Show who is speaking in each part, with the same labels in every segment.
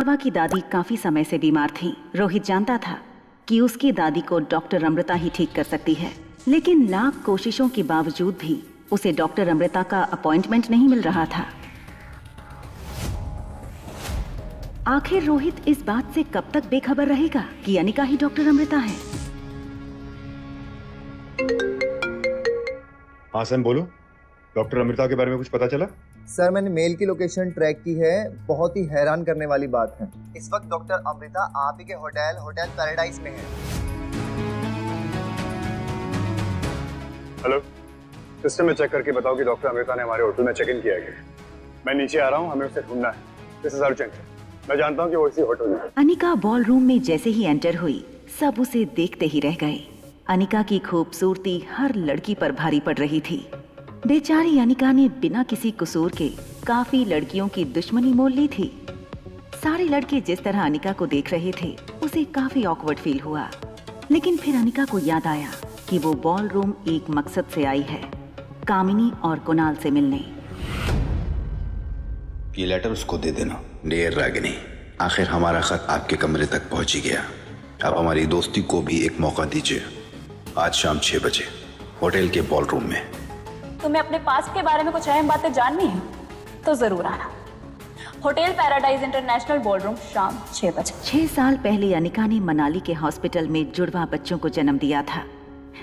Speaker 1: अमृता की दादी काफी समय से बीमार थी। रोहित जानता था कि उसकी दादी को डॉक्टर अमृता ही ठीक कर सकती है, लेकिन लाख कोशिशों के बावजूद भी उसे डॉक्टर अमृता का अपॉइंटमेंट नहीं मिल रहा था। आखिर रोहित इस बात से कब तक बेखबर रहेगा कि अनिका ही डॉक्टर अमृता है?
Speaker 2: हाँ सैम, बोलो। डॉक्टर अमृता के बारे में कुछ पता चला?
Speaker 3: सर, मैंने मेल की लोकेशन ट्रैक की है। बहुत ही हैरान करने वाली बात है, इस वक्त डॉक्टर अमृता आप ही के होटल पैराडाइज में है।
Speaker 2: हेलो, सिस्टम में चेक करके बताओ कि डॉक्टर अमृता ने हमारे होटल में चेक इन किया है। मैं नीचे आ रहा हूँ, हमें उसे ढूंढना है। This is urgent. मैं जानता हूँ कि वो इसी होटल में है।
Speaker 1: अनिका बॉल रूम में जैसे ही एंटर हुई, सब उसे देखते ही रह गए। अनिका की खूबसूरती हर लड़की पर भारी पड़ रही थी। बेचारी अनिका ने बिना किसी कसूर के काफी लड़कियों की दुश्मनी मोल ली थी। सारे लड़के जिस तरह अनिका को देख रहे थे, उसे काफी ऑकवर्ड फील हुआ। लेकिन फिर अनिका को याद आया कि वो बॉल रूम एक मकसद से आई है, कामिनी और कुणाल से मिलने।
Speaker 4: ये लेटर उसको दे देना। डियर रागिनी, आखिर हमारा खत आपके कमरे तक पहुंच ही गया। अब हमारी दोस्ती को भी एक मौका दीजिए। आज शाम 6 बजे होटल के बॉल रूम में।
Speaker 5: तुम्हें अपने पास्ट के बारे में कुछ अहम बातें जाननी है तो जरूर आना। होटल पैराडाइज इंटरनेशनल बॉलरूम, शाम 6 बजे।
Speaker 1: 6 साल पहले अनिका ने मनाली के हॉस्पिटल में जुड़वा बच्चों को जन्म दिया था,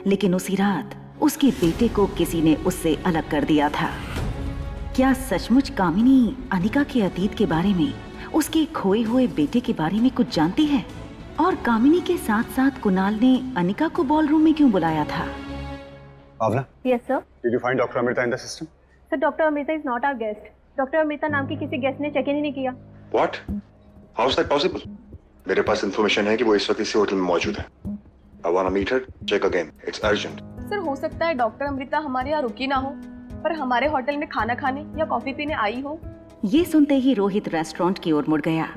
Speaker 1: लेकिन उसी रात उसके बेटे को किसी ने उससे अलग कर दिया था। क्या सचमुच कामिनी अनिका के अतीत के बारे में, उसके खोए हुए बेटे के बारे में कुछ जानती है? और कामिनी के साथ साथ कुणाल ने अनिका को बॉल रूम में क्यों बुलाया था?
Speaker 2: भावना,
Speaker 6: Yes, sir.
Speaker 2: did you find Dr. Amrita in the system?
Speaker 6: Sir, Dr. Amrita is not our guest. Dr. Amrita नाम की किसी गेस्ट ने चेक इन ही नहीं किया।
Speaker 2: What? How is that possible? मेरे पास इंफॉर्मेशन है कि वो इस वक्त इसी होटल में मौजूद है। I wanna meet her. Check again. It's urgent.
Speaker 7: Sir, हो सकता है डॉक्टर अमृता हमारे यहाँ रुकी ना हो, पर हमारे होटल में खाना खाने या कॉफी पीने आई हो।
Speaker 1: ये सुनते ही रोहित रेस्टोरेंट की ओर मुड़ गया।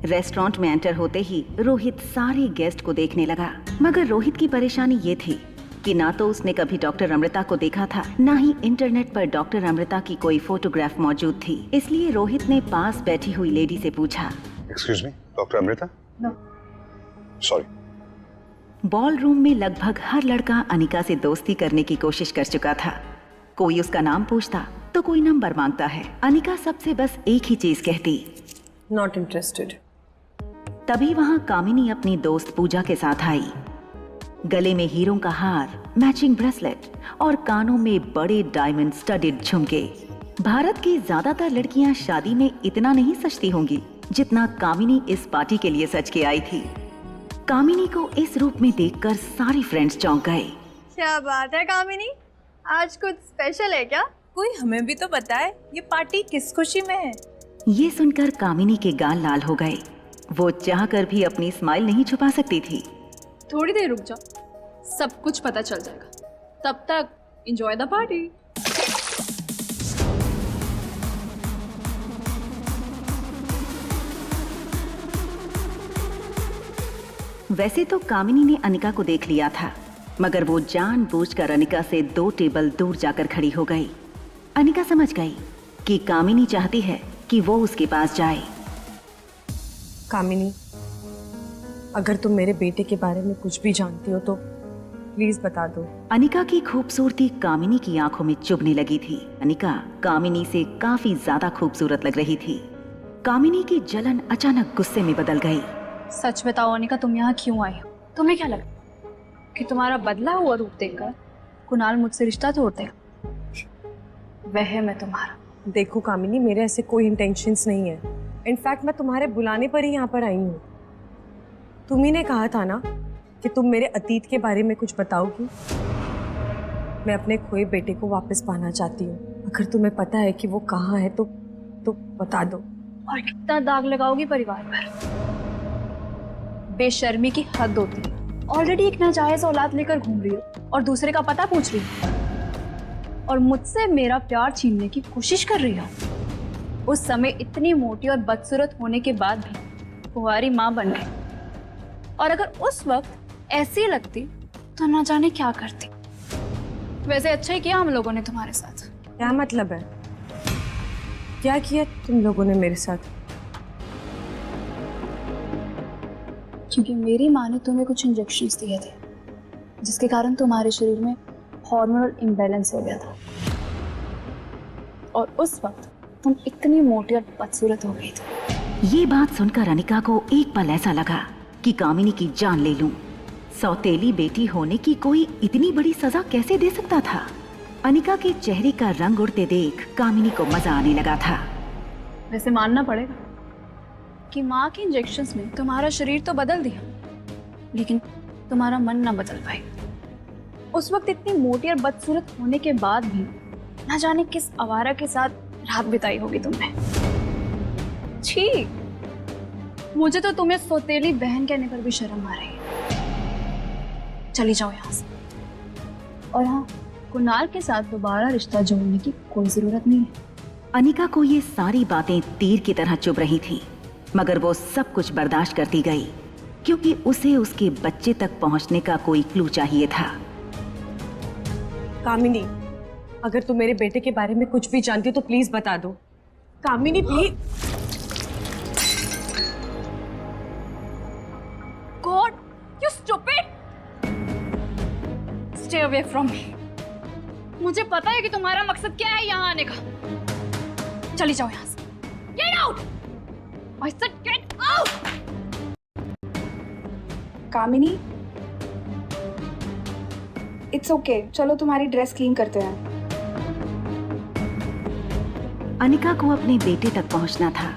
Speaker 1: रेस्टोरेंट में एंटर होते ही रोहित सारे गेस्ट को देखने लगा, मगर रोहित की परेशानी ये थी कि ना तो उसने कभी डॉक्टर अमृता को देखा था, ना ही इंटरनेट पर डॉक्टर अमृता की कोई फोटोग्राफ मौजूद थी। इसलिए रोहित ने पास बैठी हुई लेडी से पूछा,
Speaker 2: Excuse me, doctor Amrita?
Speaker 7: No.
Speaker 2: Sorry.
Speaker 1: Ball room में लगभग हर लड़का अनिका से दोस्ती करने की कोशिश कर चुका था। कोई उसका नाम पूछता तो कोई नंबर मांगता है। अनिका सबसे बस एक ही चीज कहती,
Speaker 7: नॉट इंटरेस्टेड।
Speaker 1: तभी वहाँ कामिनी अपनी दोस्त पूजा के साथ आई। गले में हीरों का हार, मैचिंग ब्रेसलेट और कानों में बड़े डायमंड स्टडेड झुमके। भारत की ज्यादातर लड़कियां शादी में इतना नहीं सजती होंगी जितना कामिनी इस पार्टी के लिए सज के आई थी। कामिनी को इस रूप में देखकर सारे फ्रेंड्स चौंक गए।
Speaker 6: क्या बात है कामिनी, आज कुछ स्पेशल है क्या?
Speaker 8: कोई हमें भी तो बताए ये पार्टी किस खुशी में है।
Speaker 1: ये सुनकर कामिनी के गाल लाल हो गए। वो चाहकर भी अपनी स्माइल नहीं छुपा सकती थी।
Speaker 7: थोड़ी देर रुक जाओ, सब कुछ पता चल जाएगा। तब तक एंजॉय द पार्टी।
Speaker 1: वैसे तो कामिनी ने अनिका को देख लिया था, मगर वो जानबूझकर अनिका से 2 टेबल दूर जाकर खड़ी हो गई। अनिका समझ गई कि कामिनी चाहती है कि वो उसके पास जाए।
Speaker 8: कामिनी, अगर तुम मेरे बेटे के बारे में कुछ भी जानती हो तो प्लीज बता दो।
Speaker 1: अनिका की खूबसूरती कामिनी की आंखों में चुभने लगी थी। अनिका कामिनी से काफी ज्यादा खूबसूरत लग रही थी। कामिनी की जलन अचानक गुस्से में बदल गई।
Speaker 5: सच बताओ अनिका, तुम यहाँ क्यों आई हो? तुम्हें क्या लगा कि तुम्हारा बदला हुआ रूप देखकर कुणाल मुझसे रिश्ता तोड़ देगा? वह मैं तुम्हारा।
Speaker 8: देखो कामिनी, मेरे ऐसे कोई इंटेंशंस नहीं है। इनफैक्ट मैं तुम्हारे बुलाने पर ही यहाँ पर आई हूँ। तुम ही ने कहा था ना कि तुम मेरे अतीत के बारे में कुछ बताओगी। मैं अपने खोए बेटे को वापस पाना चाहती हूँ। अगर तुम्हें पता है कि वो कहाँ है तो बता दो।
Speaker 5: और कितना दाग लगाओगी परिवार पर? बेशर्मी की हद होती है। ऑलरेडी एक नाजायज औलाद लेकर घूम रही हो और दूसरे का पता पूछ रही हो, और मुझसे मेरा प्यार छीनने की कोशिश कर रही हो। उस समय इतनी मोटी और बदसूरत होने के बाद भी कुंवारी माँ बन गई, और अगर उस वक्त ऐसी लगती तो ना जाने क्या करती। वैसे अच्छा ही किया हम लोगों ने तुम्हारे साथ।
Speaker 8: क्या मतलब है? क्या किया तुम लोगों ने मेरे साथ?
Speaker 5: क्योंकि मेरी माँ ने तुम्हें कुछ इंजेक्शंस दिए थे जिसके कारण तुम्हारे शरीर में हार्मोनल इम्बैलेंस हो गया था और उस वक्त तुम इतनी मोटी और बदसूरत हो गई थी।
Speaker 1: ये बात सुनकर अनिका को एक पल ऐसा लगा कि कामिनी की जान ले लूं। सौतेली बेटी होने की कोई इतनी बड़ी सजा कैसे दे सकता था? अनिका के चेहरे का रंग उड़ते देख कामिनी को मजा आने लगा था।
Speaker 5: वैसे मानना पड़ेगा कि माँ के इंजेक्शंस ने तुम्हारा शरीर तो बदल दिया लेकिन तुम्हारा मन ना बदल पाई। उस वक्त इतनी मोटी और बदसूरत होने के बाद भी ना जाने किस आवारा के साथ रात बिताई होगी तुमने। छी, मुझे तो तुम्हें सौतेली बहन कहने पर भी शर्म आ रही है। चली जाओ यहाँ से। और हाँ, कुणाल के साथ दोबारा रिश्ता जोड़ने की कोई जरूरत नहीं है।
Speaker 1: अनिका को ये सारी बातें तीर की तरह चुभ रही थी, मगर वो सब कुछ बर्दाश्त करती गई क्योंकि उसे उसके बच्चे तक पहुंचने का कोई क्लू चाहिए था।
Speaker 8: कामिनी, अगर तुम मेरे बेटे के बारे में कुछ भी जानती हो तो प्लीज बता दो। Kamini please.
Speaker 5: God, you stupid! Stay away from me. मुझे पता है कि तुम्हारा मकसद क्या है यहाँ आने का। चली जाओ यहाँ से। Get out! I said get out!
Speaker 9: Kamini, it's okay, चलो तुम्हारी ड्रेस क्लीन करते हैं।
Speaker 1: अनिका को अपने बेटे तक पहुंचना था,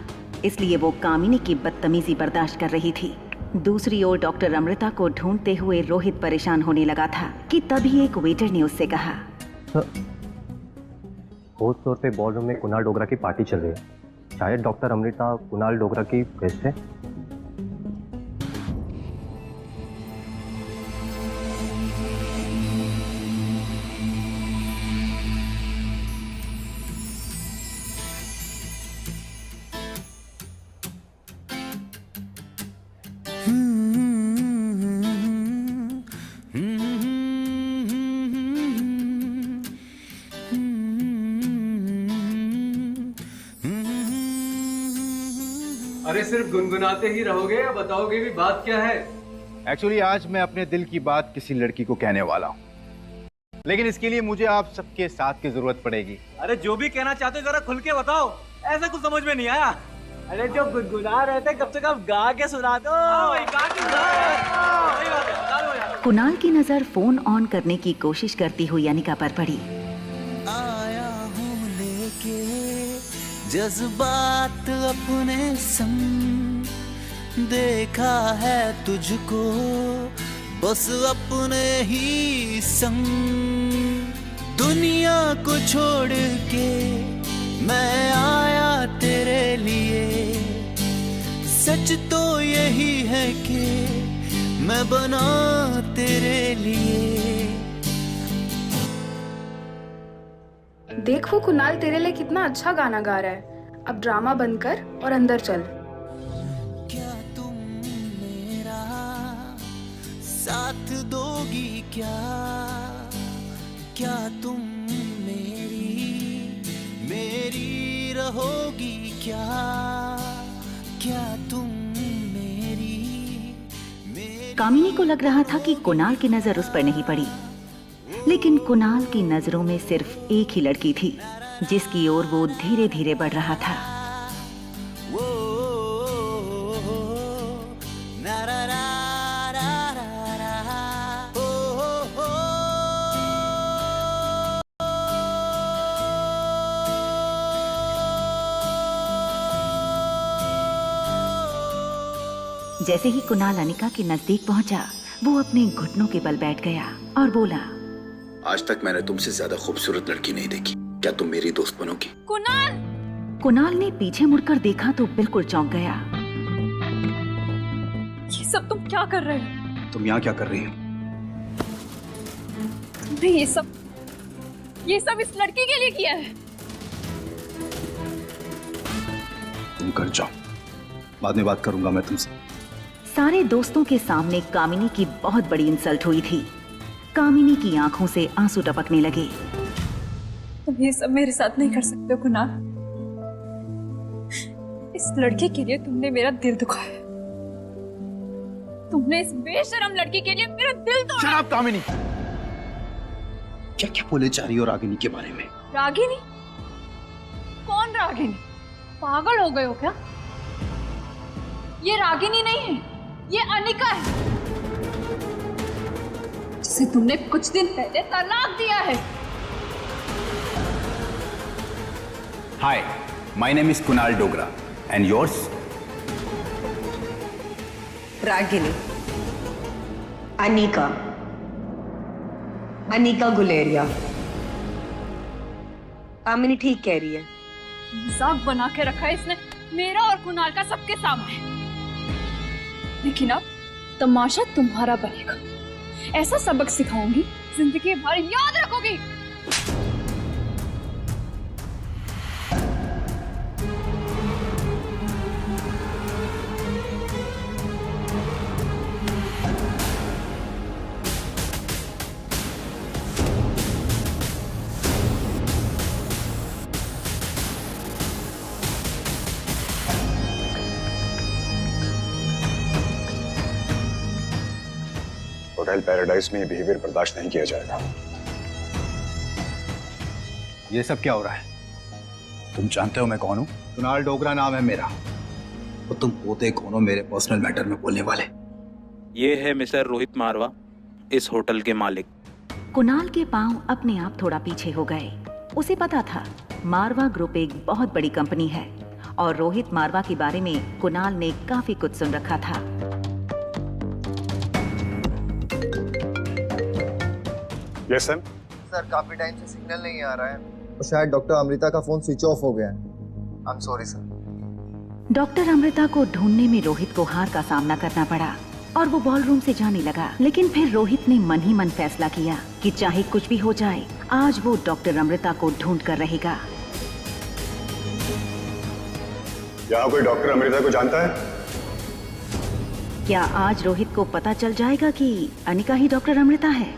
Speaker 1: इसलिए वो कामिनी की बदतमीजी बर्दाश्त कर रही थी। दूसरी ओर डॉक्टर अमृता को ढूंढते हुए रोहित परेशान होने लगा था कि तभी एक वेटर ने उससे कहा,
Speaker 10: फोर्थ फ्लोर पे बॉलरूम में कुणाल डोगरा की पार्टी चल रही है। शायद डॉक्टर अमृता कुणाल डोगरा की गेस्ट है।
Speaker 11: अरे सिर्फ गुनगुनाते ही रहोगे या बताओगे भी बात क्या है?
Speaker 2: एक्चुअली आज मैं अपने दिल की बात किसी लड़की को कहने वाला हूँ, लेकिन इसके लिए मुझे आप सबके साथ की जरूरत पड़ेगी।
Speaker 11: अरे जो भी कहना चाहते हो जरा खुल के बताओ, ऐसा कुछ समझ में नहीं आया। अरे जो गुनगुना रहे थे कब से कब गा के सुना दो।
Speaker 1: कुणाल की नजर फोन ऑन करने की कोशिश करती हुई अनिका पर पड़ी।
Speaker 12: आया हूँ लेके जज्बात अपने संग, देखा है तुझको बस अपने ही संग। दुनिया को छोड़ के मैं आया तेरे लिए, सच तो यही है कि मैं बना तेरे लिए।
Speaker 9: देखो कुणाल तेरे लिए कितना अच्छा गाना गा रहा है। अब ड्रामा बंद कर और अंदर चल।
Speaker 12: क्या तुम मेरा साथ दोगी क्या? क्या तुम मेरी रहोगी क्या? क्या तुम
Speaker 1: कामिनी को लग रहा था कि कुणाल की नजर उस पर नहीं पड़ी, लेकिन कुणाल की नजरों में सिर्फ एक ही लड़की थी जिसकी ओर वो धीरे धीरे बढ़ रहा था। जैसे ही कुणाल अनिका के नजदीक पहुंचा, वो अपने घुटनों के बल बैठ गया और बोला,
Speaker 4: आज तक मैंने तुमसे ज्यादा खूबसूरत लड़की नहीं देखी, क्या तुम मेरी दोस्त बनोगी?
Speaker 5: कुणाल!
Speaker 1: कुणाल ने पीछे मुड़कर देखा तो बिल्कुल चौंक गया।
Speaker 5: ये सब तुम क्या कर रहे हो?
Speaker 4: तुम यहाँ क्या कर रही हो?
Speaker 5: तुमने ये सब इस लड़की के लिए किया है।
Speaker 4: तुम कर जाओ, बाद में बात करूंगा मैं तुमसे।
Speaker 1: सारे दोस्तों के सामने कामिनी की बहुत बड़ी इंसल्ट हुई थी। कामिनी की आंखों से आंसू टपकने लगे।
Speaker 5: तुम ये सब मेरे साथ नहीं कर सकते हो कुणाल। इस लड़के के लिए तुमने मेरा दिल दुखाया। तुमने इस बेशरम लड़की के लिए मेरा दिल तोड़ा।
Speaker 4: शराब कामिनी, क्या क्या बोले जा रही हो रागिनी के बारे में?
Speaker 5: रागिनी? कौन रागिनी? पागल हो गए हो क्या? ये रागिनी नहीं है, ये अनिका है, जिसे तुमने कुछ दिन पहले तलाक दिया है।
Speaker 4: Hi, my name is Kunal Dogra and yours?
Speaker 8: Ragini, Anika, Anika Guleria. Kamini ठीक कह रही है।
Speaker 5: मजाक बना के रखा है इसने मेरा और कुणाल का सबके सामने। लेकिन अब तमाशा तुम्हारा बनेगा। ऐसा सबक सिखाऊंगी, जिंदगी भर याद रखोगी।
Speaker 2: होटल पैराडाइज में ये बिहेवियर बर्दाश्त नहीं किया जाएगा।
Speaker 4: ये सब क्या हो रहा है? तुम जानते हो मैं कौन हूं? कुणाल डोगरा नाम है मेरा। तो तुम होते कौन हो मेरे पर्सनल मैटर में बोलने वाले?
Speaker 13: ये है मिस्टर रोहित मारवा, इस होटल के मालिक।
Speaker 1: कुणाल के पांव अपने आप थोड़ा पीछे हो गए। उसे पता था मारवा ग्रुप एक बहुत बड़ी कंपनी है और रोहित मारवा के बारे में कुणाल ने काफी कुछ सुन रखा था।
Speaker 2: Yes sir.
Speaker 3: सर काफी टाइम से सिग्नल नहीं आ रहा है और शायद डॉक्टर अमृता का फोन स्विच ऑफ हो गया है। I am sorry sir.
Speaker 1: Doctor Amrita को ढूंढने में रोहित को हार का सामना करना पड़ा और वो बॉलरूम से जाने लगा। लेकिन फिर रोहित ने मन ही मन फैसला किया कि चाहे कुछ भी हो जाए, आज वो डॉक्टर अमृता को ढूंढ कर रहेगा।
Speaker 2: यहाँ कोई डॉक्टर अमृता को जानता है?
Speaker 1: क्या आज रोहित को पता चल जाएगा कि अनिका ही डॉक्टर अमृता है?